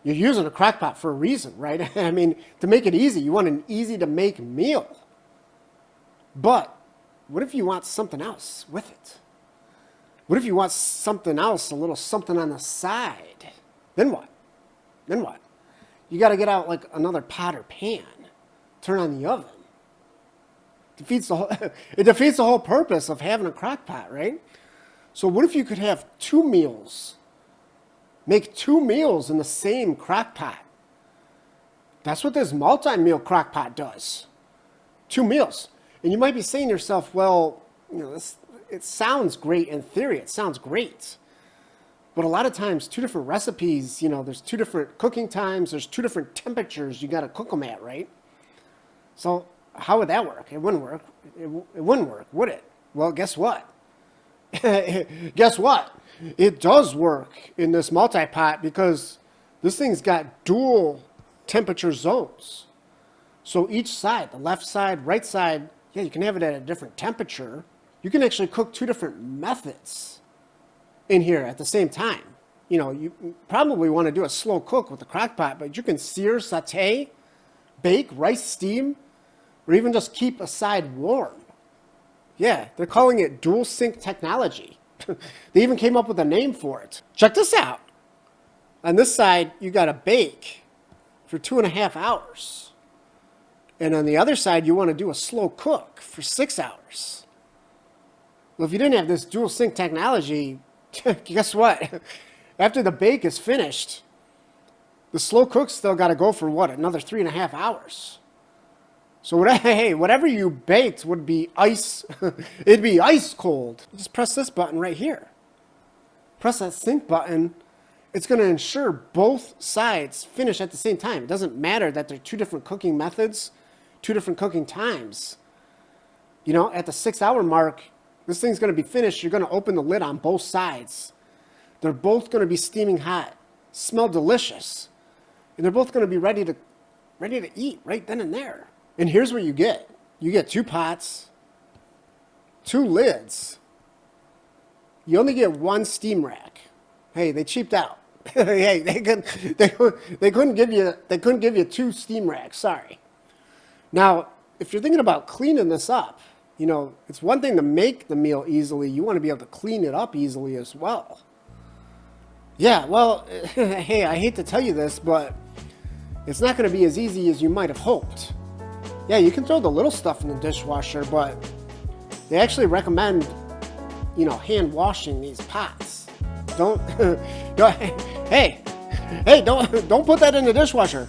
You're using a crock pot for a reason, right? I mean, to make it easy, you want an easy to make meal. But what if you want something else with it? What if you want something else, a little something on the side? Then what? Then what? You got to get out like another pot or pan, turn on the oven. It defeats the whole purpose of having a crock pot, right? So what if you could have two meals? Make two meals in the same crock pot. That's what this multi-meal crock pot does. Two meals. And you might be saying to yourself, well, it sounds great in theory. It sounds great. But a lot of times, two different recipes, there's two different cooking times. There's two different temperatures you got to cook them at, right? So how would that work? It wouldn't work. It wouldn't work, would it? Well, guess what? Guess what? It does work in this multi-pot because this thing's got dual temperature zones. So each side, the left side, right side, yeah, you can have it at a different temperature. You can actually cook two different methods in here at the same time. You probably want to do a slow cook with the crock pot, but you can sear, saute, bake, rice steam, or even just keep a side warm. Yeah, they're calling it dual sync technology. They even came up with a name for it. Check this out. On this side, you got to bake for 2.5 hours. And on the other side, you want to do a slow cook for 6 hours. Well, if you didn't have this dual sync technology, guess what? After the bake is finished, the slow cook still got to go for what? Another 3.5 hours. So whatever you baked would be ice. It'd be ice cold. Just press this button right here. Press that sync button. It's going to ensure both sides finish at the same time. It doesn't matter that they're two different cooking methods, two different cooking times. At the 6-hour mark, this thing's going to be finished. You're going to open the lid on both sides. They're both going to be steaming hot, smell delicious, and they're both going to be ready to eat right then and there. And here's what you get. You get 2 pots, 2 lids. You only get 1 steam rack. Hey, they cheaped out. Hey, they couldn't give you 2 steam racks. Sorry. Now, if you're thinking about cleaning this up, it's one thing to make the meal easily. You want to be able to clean it up easily as well. Yeah, well, hey, I hate to tell you this, but it's not going to be as easy as you might have hoped. Yeah, you can throw the little stuff in the dishwasher, but they actually recommend, hand washing these pots. Don't put that in the dishwasher.